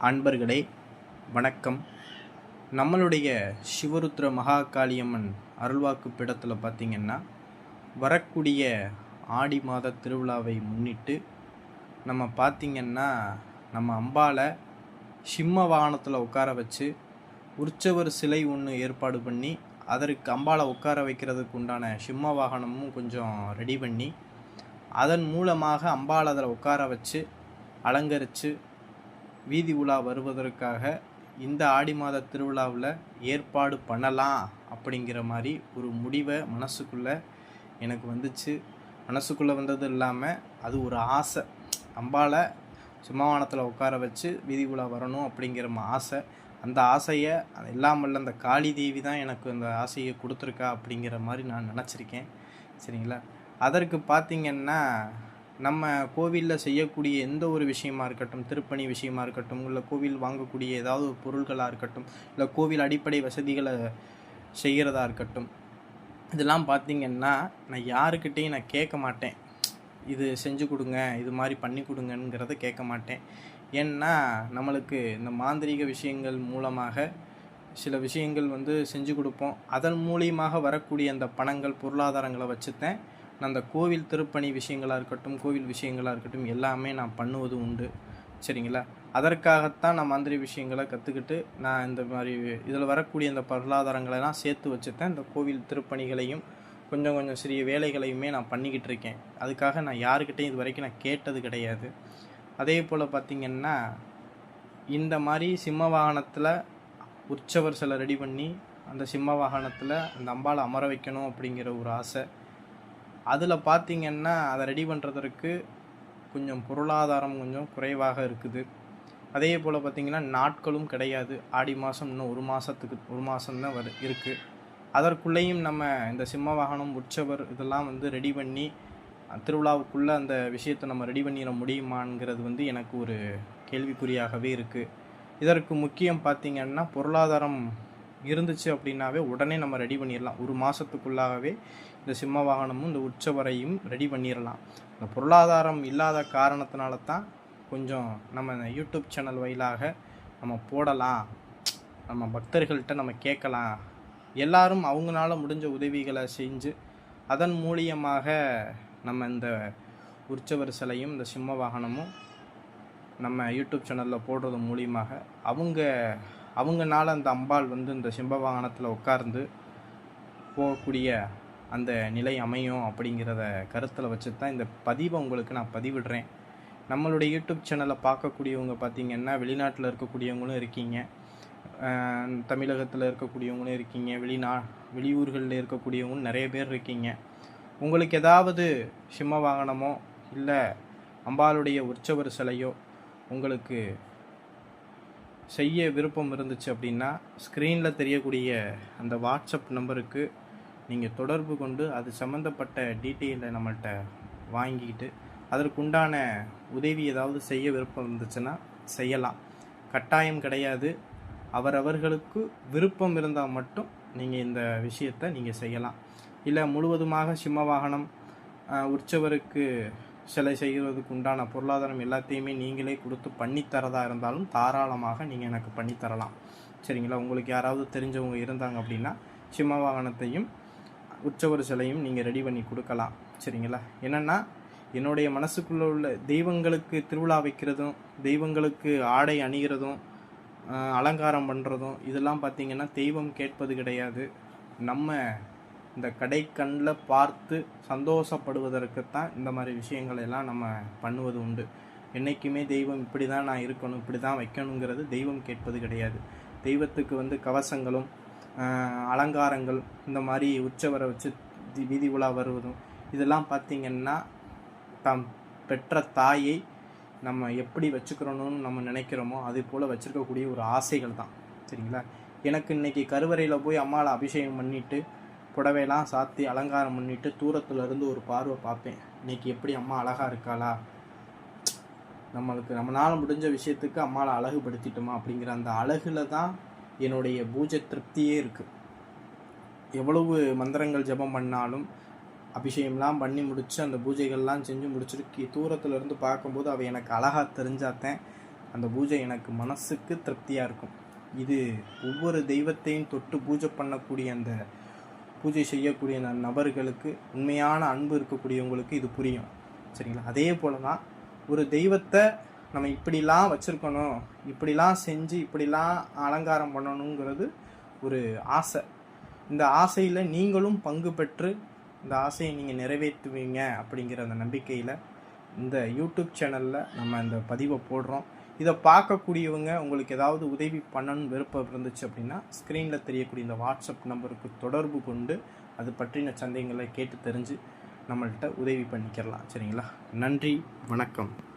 அன்பர்களே வணக்கம். நம்மளுடைய சிவருத்ர மகாகாளியம்மன் அருள்வாக்கு பீடத்தில் பார்த்திங்கன்னா, வரக்கூடிய ஆடி மாத திருவிழாவை முன்னிட்டு நம்ம பார்த்திங்கன்னா, நம்ம அம்பாளை சிம்ம வாகனத்தில் உட்கார வச்சு உற்சவர் சிலை ஒன்று ஏற்பாடு பண்ணி, அதற்கு அம்பாளை உட்கார வைக்கிறதுக்கு உண்டான சிம்ம வாகனமும் கொஞ்சம் ரெடி பண்ணி, அதன் மூலமாக அம்பாளை அதில் உட்கார வச்சு அலங்கரித்து வீதி உலா வருவதற்காக இந்த ஆடி மாத திருவிழாவில் ஏற்பாடு பண்ணலாம் அப்படிங்கிற மாதிரி ஒரு முடிவை மனசுக்குள்ளே எனக்கு வந்துச்சு. மனசுக்குள்ளே வந்தது இல்லாமல் அது ஒரு ஆசை. அம்பாளை சிம்மவானத்தில் உட்கார வச்சு வீதி உலா வரணும் அப்படிங்கிற ஆசை. அந்த ஆசையை இல்லாமல் அந்த காளி தேவி தான் எனக்கு அந்த ஆசையை கொடுத்துருக்கா அப்படிங்கிற மாதிரி நான் நினச்சிருக்கேன். சரிங்களா? அதற்கு பார்த்திங்கன்னா, நம்ம கோவிலில் செய்யக்கூடிய எந்த ஒரு விஷயமா இருக்கட்டும், திருப்பணி விஷயமா இருக்கட்டும், இல்லை கோவில் வாங்கக்கூடிய ஏதாவது ஒரு பொருள்களாக இருக்கட்டும், இல்லை கோவில் அடிப்படை வசதிகளை செய்கிறதா இருக்கட்டும், இதெல்லாம் பார்த்திங்கன்னா நான் யாருக்கிட்டேயும் நான் கேட்க மாட்டேன். இது செஞ்சு கொடுங்க, இது மாதிரி பண்ணி கொடுங்கங்கிறத கேட்க மாட்டேன். ஏன்னா நம்மளுக்கு இந்த மாந்திரீக விஷயங்கள் மூலமாக சில விஷயங்கள் செஞ்சு கொடுப்போம். அதன் மூலியமாக வரக்கூடிய அந்த பணங்கள் பொருளாதாரங்களை வச்சுத்தேன் நான் அந்த கோவில் திருப்பணி விஷயங்களாக இருக்கட்டும், கோவில் விஷயங்களாக இருக்கட்டும், எல்லாமே நான் பண்ணுவது உண்டு. சரிங்களா? அதற்காகத்தான் நான் மாந்திரி விஷயங்களை கற்றுக்கிட்டு நான் இந்த மாதிரி இதில் வரக்கூடிய இந்த பொருளாதாரங்களெல்லாம் சேர்த்து வச்சுட்டேன். இந்த கோவில் திருப்பணிகளையும் கொஞ்சம் கொஞ்சம் சிறிய வேலைகளையுமே நான் பண்ணிக்கிட்டு இருக்கேன். அதுக்காக நான் யாருக்கிட்டையும் இது வரைக்கும் நான் கேட்டது கிடையாது. அதே போல் பார்த்திங்கன்னா, இந்த மாதிரி சிம்ம வாகனத்தில் உற்சவர் சிலை ரெடி பண்ணி அந்த சிம்ம வாகனத்தில் அந்த அம்பாளை அமர வைக்கணும் அப்படிங்கிற ஒரு ஆசை. அதில் பார்த்திங்கன்னா, அதை ரெடி பண்ணுறதற்கு கொஞ்சம் பொருளாதாரம் கொஞ்சம் குறைவாக இருக்குது. அதே போல் பார்த்திங்கன்னா, நாட்களும் கிடையாது. ஆடி மாதம் இன்னும் ஒரு மாதம்தான் இருக்குது. அதற்குள்ளேயும் நம்ம இந்த சிம்ம வாகனம் உற்சவர் இதெல்லாம் ரெடி பண்ணி திருவிழாவுக்குள்ளே அந்த விஷயத்தை நம்ம ரெடி பண்ணிட முடியுமாங்கிறது எனக்கு ஒரு கேள்விக்குறியாகவே இருக்குது. இதற்கு முக்கியம் பார்த்திங்கன்னா, பொருளாதாரம் இருந்துச்சு அப்படின்னாவே உடனே நம்ம ரெடி பண்ணிடலாம். ஒரு மாதத்துக்குள்ளாகவே இந்த சிம்ம வாகனமும் இந்த உற்சவரையும் ரெடி பண்ணிடலாம். இந்த பொருளாதாரம் இல்லாத காரணத்தினால தான் கொஞ்சம் நம்ம யூடியூப் சேனல் வாயிலாக நம்ம போடலாம், நம்ம பக்தர்கள்ட்ட நம்ம கேட்கலாம், எல்லாரும் அவங்களால முடிஞ்ச உதவிகளை செஞ்சு அதன் மூலியமாக நம்ம இந்த உற்சவர் சிலையும் இந்த சிம்ம வாகனமும் நம்ம யூடியூப் சேனலில் போடுறது மூலியமாக அவங்கனால அந்த அம்பாள் இந்த சிம்ம வாகனத்தில் உட்கார்ந்து போகக்கூடிய அந்த நிலை அமையும் அப்படிங்கிறத கருத்தில் வச்சு தான் இந்த பதிவை உங்களுக்கு நான் பதிவிடுறேன். நம்மளுடைய யூடியூப் சேனலை பார்க்கக்கூடியவங்க பார்த்திங்கன்னா, வெளிநாட்டில் இருக்கக்கூடியவங்களும் இருக்கீங்க, தமிழகத்தில் இருக்கக்கூடியவங்களும் இருக்கீங்க, வெளியூர்களில் இருக்கக்கூடியவங்களும் நிறைய பேர் இருக்கீங்க. உங்களுக்கு ஏதாவது சிம்ம வாகனமோ இல்லை அம்பாளுடைய உற்சவர் சிலையோ உங்களுக்கு செய்ய விருப்பம் இருந்துச்சு அப்படின்னா, ஸ்க்ரீனில் தெரியக்கூடிய அந்த வாட்ஸ்அப் நம்பருக்கு நீங்கள் தொடர்பு கொண்டு அது சம்மந்தப்பட்ட டீட்டெயிலை நம்மள்கிட்ட வாங்கிக்கிட்டு அதற்குண்டான உதவி ஏதாவது செய்ய விருப்பம் இருந்துச்சுன்னா செய்யலாம். கட்டாயம் கிடையாது. அவரவர்களுக்கு விருப்பம் இருந்தால் மட்டும் நீங்கள் இந்த விஷயத்தை நீங்கள் செய்யலாம். இல்லை முழுவதுமாக சிம்ம வாகனம் உற்சவருக்கு சிலை செய்கிறதுக்கு உண்டான பொருளாதாரம் எல்லாத்தையுமே நீங்களே கொடுத்து பண்ணித்தரதா இருந்தாலும் தாராளமாக நீங்கள் எனக்கு பண்ணித்தரலாம். சரிங்களா? உங்களுக்கு யாராவது தெரிஞ்சவங்க இருந்தாங்க அப்படின்னா சிம்ம வாகனத்தையும் உற்சவர் சிலையும் நீங்கள் ரெடி பண்ணி கொடுக்கலாம். சரிங்களா? என்னென்னா, என்னுடைய மனசுக்குள்ளே உள்ள தெய்வங்களுக்கு திருவிழா வைக்கிறதும், தெய்வங்களுக்கு ஆடை அணிகிறதும், அலங்காரம் பண்ணுறதும், இதெல்லாம் பார்த்திங்கன்னா தெய்வம் கேட்பது கிடையாது. நம்ம இந்த கண்ணில் பார்த்து சந்தோஷப்படுவதற்குத்தான் இந்த மாதிரி விஷயங்கள் எல்லாம் நம்ம பண்ணுவது உண்டு. என்றைக்குமே தெய்வம் இப்படி தான் நான் இருக்கணும், இப்படி தான் வைக்கணுங்கிறது தெய்வம் கேட்பது கிடையாது. தெய்வத்துக்கு கவசங்களும் அலங்காரங்கள் இந்த மாதிரி உற்சவரை வச்சு வீதி உலா வருவதும் இதெல்லாம் பார்த்திங்கன்னா, தாம் பெற்ற தாயை நம்ம எப்படி வச்சுக்கிறோன்னு நம்ம நினைக்கிறோமோ அதே போல் வச்சுருக்கக்கூடிய ஒரு ஆசைகள் தான். சரிங்களா? எனக்கு இன்றைக்கி கருவறையில் போய் அம்மாவை அபிஷேகம் பண்ணிவிட்டு புடவையெல்லாம் சாத்தி அலங்காரம் பண்ணிவிட்டு தூரத்துலேருந்து ஒரு பார்வை பார்ப்பேன். இன்றைக்கி எப்படி அம்மா அழகாக இருக்காளா, நம்மளால் முடிஞ்ச விஷயத்துக்கு அம்மாவை அழகுபடுத்திட்டோமா அப்படிங்கிற அந்த அழகில் தான் என்னுடைய பூஜை திருப்தியே இருக்குது. எவ்வளவு மந்திரங்கள் ஜபம் பண்ணாலும் அபிஷேகம்லாம் பண்ணி முடித்து அந்த பூஜைகள்லாம் செஞ்சு முடிச்சுட்டு தூரத்துலேருந்து பார்க்கும்போது அவள் எனக்கு அழகாக தெரிஞ்சாத்தேன் அந்த பூஜை எனக்கு மனசுக்கு திருப்தியாக இருக்கும். இது ஒவ்வொரு தெய்வத்தையும் தொட்டு பூஜை பண்ணக்கூடிய அந்த பூஜை செய்யக்கூடிய நபர்களுக்கு, உண்மையான அன்பு இருக்கக்கூடியவங்களுக்கு இது புரியும். சரிங்களா? அதே போல் தான் ஒரு தெய்வத்தை நம்ம இப்படிலாம் வச்சுருக்கணும், இப்படிலாம் செஞ்சு இப்படிலாம் அலங்காரம் பண்ணணுங்கிறது ஒரு ஆசை. இந்த ஆசையில் நீங்களும் பங்கு பெற்று இந்த ஆசையை நீங்கள் நிறைவேற்றுவீங்க அப்படிங்கிற அந்த நம்பிக்கையில் இந்த யூடியூப் சேனலில் நம்ம இந்த பதிவை போடுறோம். இதை பார்க்கக்கூடியவங்க உங்களுக்கு ஏதாவது உதவி பண்ணணும்னு விருப்பம் இருந்துச்சு அப்படின்னா ஸ்க்ரீனில் தெரியக்கூடிய இந்த வாட்ஸ்அப் நம்பருக்கு தொடர்பு கொண்டு அது பற்றின சந்தேகங்களை கேட்டு தெரிஞ்சு நம்மள்கிட்ட உதவி பண்ணிக்கிறலாம். சரிங்களா? நன்றி, வணக்கம்.